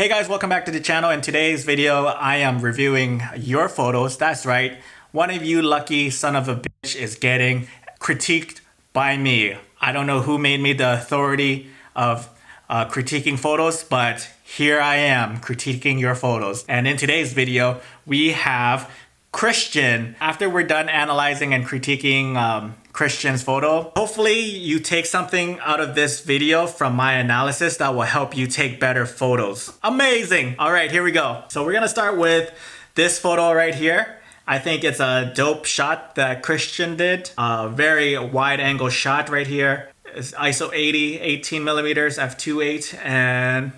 Hey guys, welcome back to the channel. In today's video, I am reviewing your photos. That's right. One of you lucky son of a bitch is getting critiqued by me. I don't know who made me the authority of critiquing photos, but here I am critiquing your photos. And in today's video, we have Christian. After we're done analyzing and critiquing Christian's photo, hopefully you take something out of this video from my analysis that will help you take better photos. Amazing. All right, here we go. So we're gonna start with this photo right here. I think it's a dope shot that Christian did. A very wide angle shot right here. It's ISO 80, 18 millimeters, f2.8, and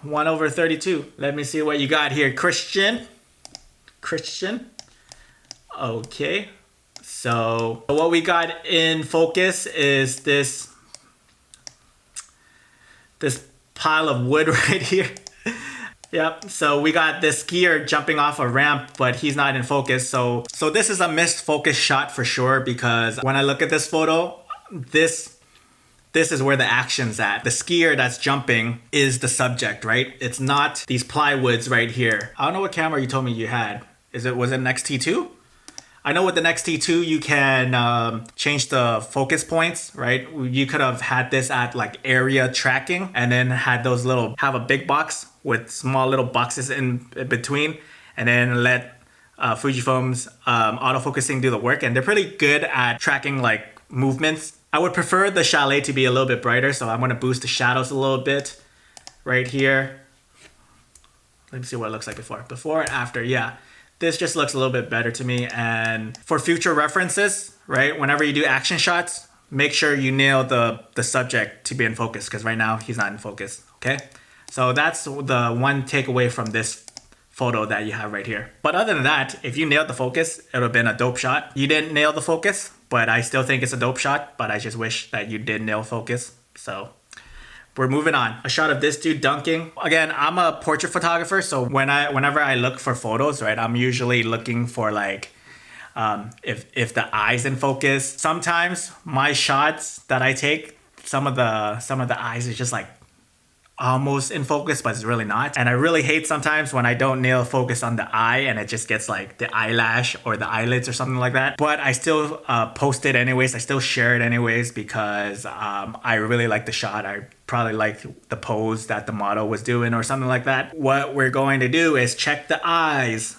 1/32. Let me see what you got here, Christian. Okay, so what we got in focus is this pile of wood right here. Yep, so we got this skier jumping off a ramp, but he's not in focus. So this is a missed focus shot for sure, because when I look at this photo, this is where the action's at. The skier that's jumping is the subject, right? It's not these plywoods right here. I don't know what camera you told me you had. Was it an XT2? I know with the XT2 you can change the focus points, right? You could have had this at like area tracking and then had have a big box with small little boxes in between, and then let Fujifilm's autofocusing do the work. And they're pretty good at tracking like movements. I would prefer the chalet to be a little bit brighter, so I'm gonna boost the shadows a little bit right here. Let me see what it looks like before and after. Yeah. This just looks a little bit better to me. And for future references, right, whenever you do action shots, make sure you nail the subject to be in focus, because right now he's not in focus, okay? So that's the one takeaway from this photo that you have right here. But other than that, if you nailed the focus, it would have been a dope shot. You didn't nail the focus, but I still think it's a dope shot, but I just wish that you did nail focus. So we're moving on. A shot of this dude dunking. Again, I'm a portrait photographer, so whenever I look for photos, right, I'm usually looking for like if the eye's in focus. Sometimes my shots that I take, some of the eyes is just like almost in focus, but it's really not. And I really hate sometimes when I don't nail focus on the eye and it just gets like the eyelash or the eyelids or something like that. But I still post it anyways. I still share it anyways, because I really like the shot. I probably like the pose that the model was doing or something like that. What we're going to do is check the eyes.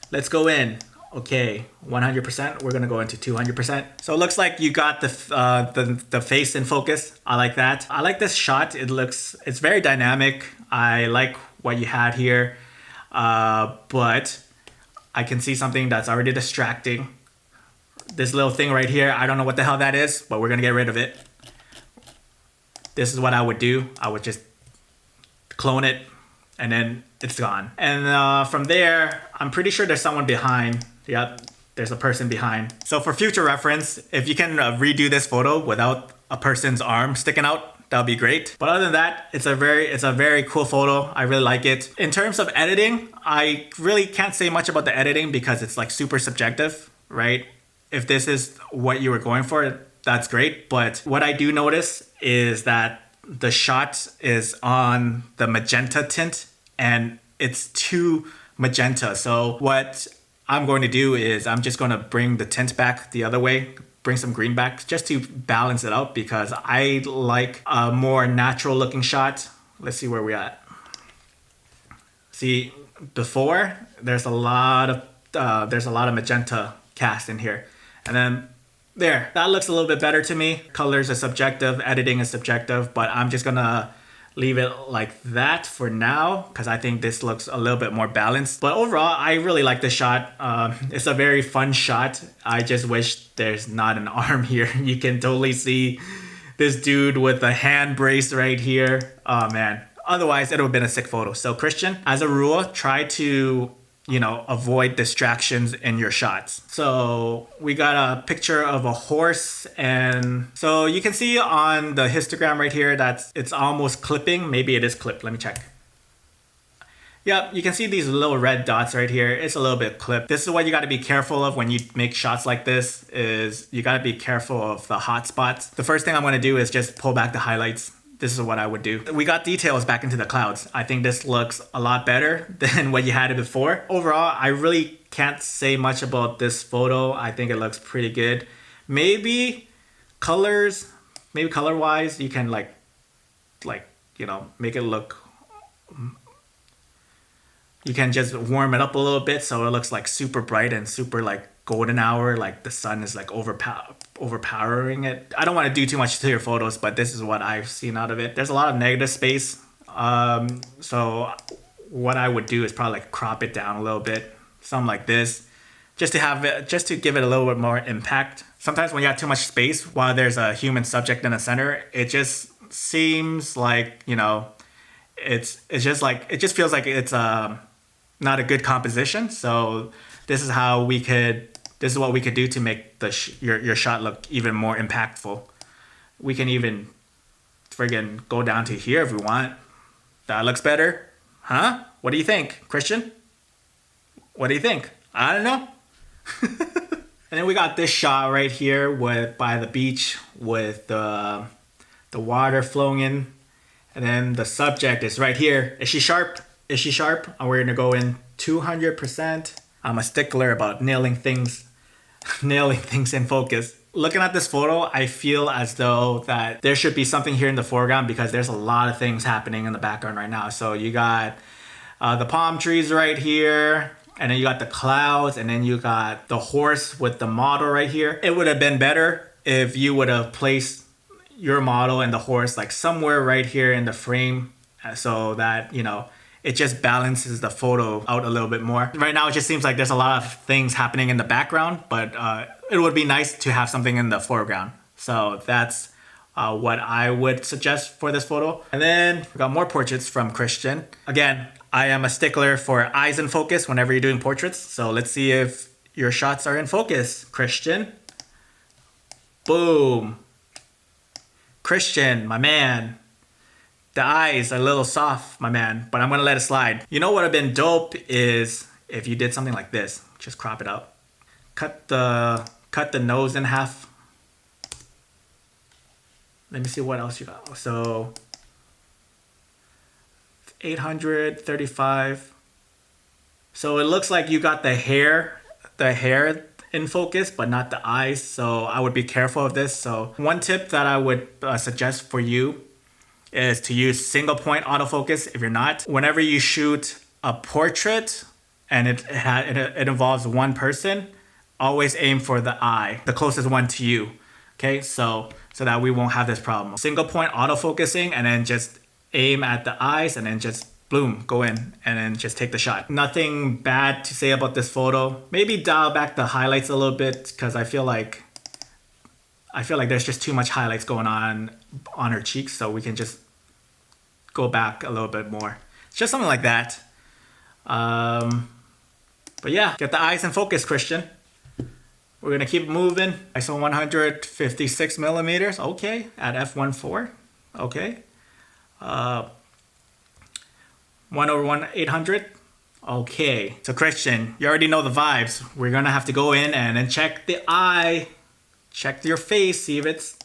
Let's go in. Okay, 100%. We're gonna go into 200%. So it looks like you got the face in focus. I like that. I like this shot. It's very dynamic. I like what you had here, but I can see something that's already distracting. This little thing right here, I don't know what the hell that is, but we're gonna get rid of it. This is what I would do. I would just clone it, and then it's gone. And from there, I'm pretty sure there's someone behind. Yep, there's a person behind. So for future reference, if you can redo this photo without a person's arm sticking out, that'll be great. But other than that, it's a very cool photo. I really like it. In terms of editing, I really can't say much about the editing because it's like super subjective, right? If this is what you were going for, that's great. But what I do notice is that the shot is on the magenta tint and it's too magenta. So what I'm going to do is I'm just going to bring the tint back the other way, bring some green back just to balance it out, because I like a more natural looking shot. Let's see where we're at. See, before there's a lot of magenta cast in here, and then there, that looks a little bit better to me. Colors are subjective, editing is subjective, but I'm just gonna leave it like that for now because I think this looks a little bit more balanced. But overall, I really like this shot. It's a very fun shot. I just wish there's not an arm here. You can totally see this dude with a hand brace right here. Oh man. Otherwise, it would have been a sick photo. So Christian, as a rule, try to avoid distractions in your shots. So we got a picture of a horse, and so you can see on the histogram right here that it's almost clipping. Maybe it is clipped. Let me check. Yep, you can see these little red dots right here. It's a little bit clipped. This is what you got to be careful of when you make shots like this, is you got to be careful of the hot spots. The first thing I'm going to do is just pull back the highlights. this is what I would do. We got details back into the clouds. I think this looks a lot better than what you had it before. Overall, I really can't say much about this photo. I think it looks pretty good. Maybe colors, maybe color wise, you can like, you know, make it look, you can just warm it up a little bit so it looks like super bright and super like golden hour, like the sun is like overpowering it. I don't want to do too much to your photos, but this is what I've seen out of it. There's a lot of negative space. So what I would do is probably like crop it down a little bit, something like this, just to have it, just to give it a little bit more impact. Sometimes when you have too much space while there's a human subject in the center, it just seems like, you know, it's just like, it just feels like it's not a good composition. So this is what we could do to make your shot look even more impactful. We can even friggin' go down to here if we want. That looks better. Huh? What do you think, Christian? What do you think? I don't know. And then we got this shot right here by the beach with the water flowing in. And then the subject is right here. Is she sharp? Is she sharp? And we're gonna go in 200%. I'm a stickler about nailing things in focus. Looking at this photo, I feel as though that there should be something here in the foreground because there's a lot of things happening in the background right now. So you got the palm trees right here, and then you got the clouds, and then you got the horse with the model right here. It would have been better if you would have placed your model and the horse like somewhere right here in the frame so that, you know, it just balances the photo out a little bit more. Right now, it just seems like there's a lot of things happening in the background, but it would be nice to have something in the foreground. So that's what I would suggest for this photo. And then we got more portraits from Christian. Again, I am a stickler for eyes in focus whenever you're doing portraits. So let's see if your shots are in focus, Christian. Boom. Christian, my man. The eyes are a little soft, my man, but I'm gonna let it slide. You know what would have been dope is if you did something like this. Just crop it out. Cut the nose in half. Let me see what else you got. So 835. So it looks like you got the hair in focus, but not the eyes. So I would be careful of this. So one tip that I would suggest for you is to use single point autofocus. If you're not, whenever you shoot a portrait and it involves one person, always aim for the eye, the closest one to you. Okay, so that we won't have this problem. Single point autofocusing, and then just aim at the eyes, and then just boom, go in, and then just take the shot. Nothing bad to say about this photo. Maybe dial back the highlights a little bit because I feel like there's just too much highlights going on her cheeks, so we can just go back a little bit more. It's just something like that. But yeah, get the eyes in focus, Christian. We're gonna keep moving. ISO 156 millimeters. Okay, at f1.4. Okay. 1/800. Okay. So Christian, you already know the vibes. We're gonna have to go in and then check the eye. Check your face, see if it's...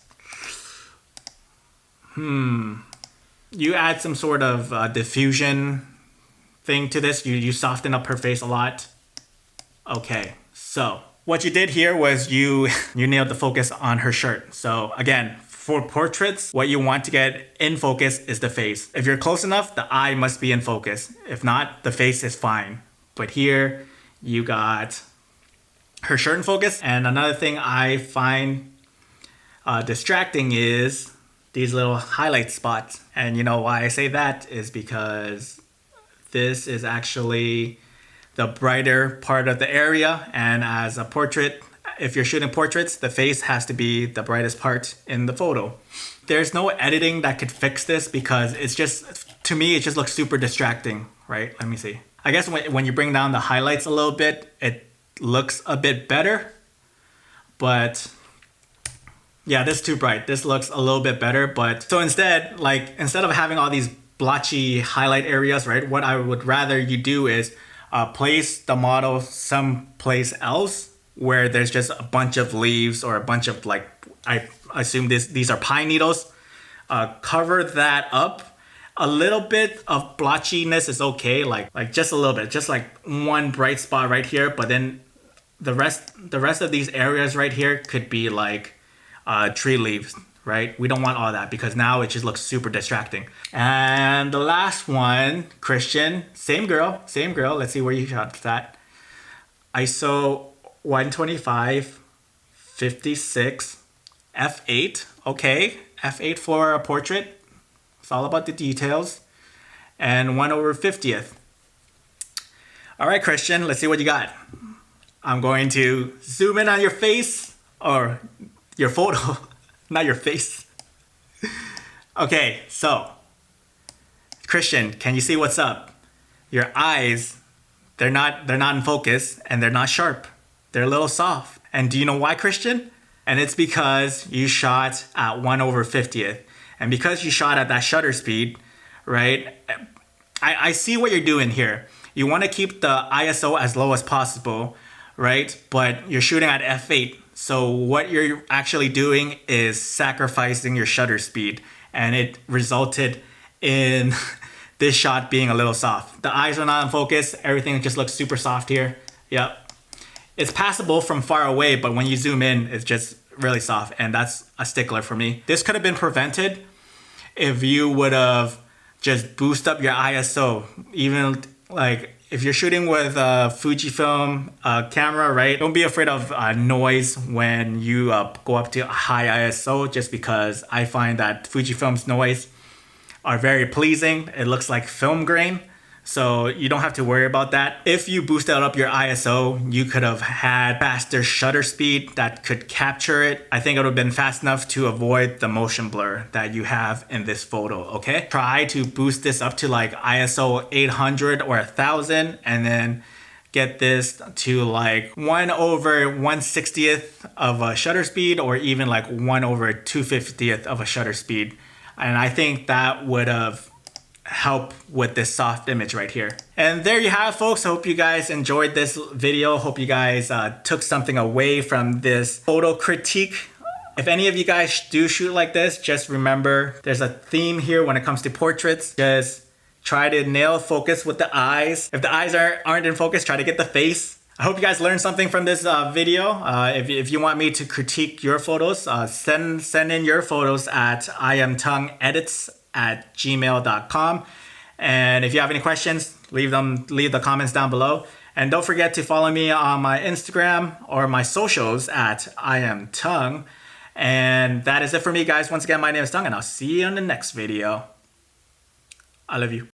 You add some sort of diffusion thing to this. You soften up her face a lot. Okay, so what you did here was you nailed the focus on her shirt. So again, for portraits, what you want to get in focus is the face. If you're close enough, the eye must be in focus. If not, the face is fine. But here, you got her shirt in focus. And another thing I find distracting is these little highlight spots. And you know why I say that is because this is actually the brighter part of the area. And as a portrait, if you're shooting portraits, the face has to be the brightest part in the photo. There's no editing that could fix this because it's just, to me, it just looks super distracting, right? Let me see. I guess when you bring down the highlights a little bit, it looks a bit better. But yeah, this is too bright. This looks a little bit better. But so instead of having all these blotchy highlight areas, right? What I would rather you do is place the model someplace else where there's just a bunch of leaves or a bunch of I assume these are pine needles. cover that up. A little bit of blotchiness is okay, like just a little bit, just like one bright spot right here. But then the rest of these areas right here could be like tree leaves, right? We don't want all that because now it just looks super distracting. And the last one, Christian, same girl. Let's see where you shot that. ISO 125, 56, f8. Okay, f8 for a portrait. It's all about the details. And 1/50th. All right, Christian, let's see what you got. I'm going to zoom in on your face, or your photo, not your face. Okay, so Christian, can you see what's up? Your eyes, they're not in focus, and they're not sharp. They're a little soft. And do you know why, Christian? And it's because you shot at 1/50th. And because you shot at that shutter speed, right? I see what you're doing here. You want to keep the ISO as low as possible, right? But you're shooting at f8. So what you're actually doing is sacrificing your shutter speed. And it resulted in this shot being a little soft. The eyes are not in focus. Everything just looks super soft here. Yep. It's passable from far away, but when you zoom in, it's just really soft. And that's a stickler for me. This could have been prevented if you would have just boosted up your ISO. Even like if you're shooting with a Fujifilm camera, right? Don't be afraid of noise when you go up to high ISO, just because I find that Fujifilm's noise are very pleasing. It looks like film grain. So you don't have to worry about that. If you boosted up your ISO, you could have had faster shutter speed that could capture it. I think it would have been fast enough to avoid the motion blur that you have in this photo, okay? Try to boost this up to like ISO 800 or 1000 and then get this to like 1/160th of a shutter speed, or even like 1/250th of a shutter speed. And I think that would have help with this soft image right here. And there you have it, folks. I hope you guys enjoyed this video. Hope you guys took something away from this photo critique. If any of you guys do shoot like this, just remember there's a theme here when it comes to portraits. Just try to nail focus with the eyes. If the eyes aren't in focus, try to get the face. I hope you guys learned something from this video. If you want me to critique your photos, send in your photos at iamtongueedits@gmail.com. And if you have any questions, leave the comments down below. And don't forget to follow me on my Instagram or my socials at Iamtongue. And that is it for me, guys. Once again, my name is Tongue, and I'll see you in the next video. I love you.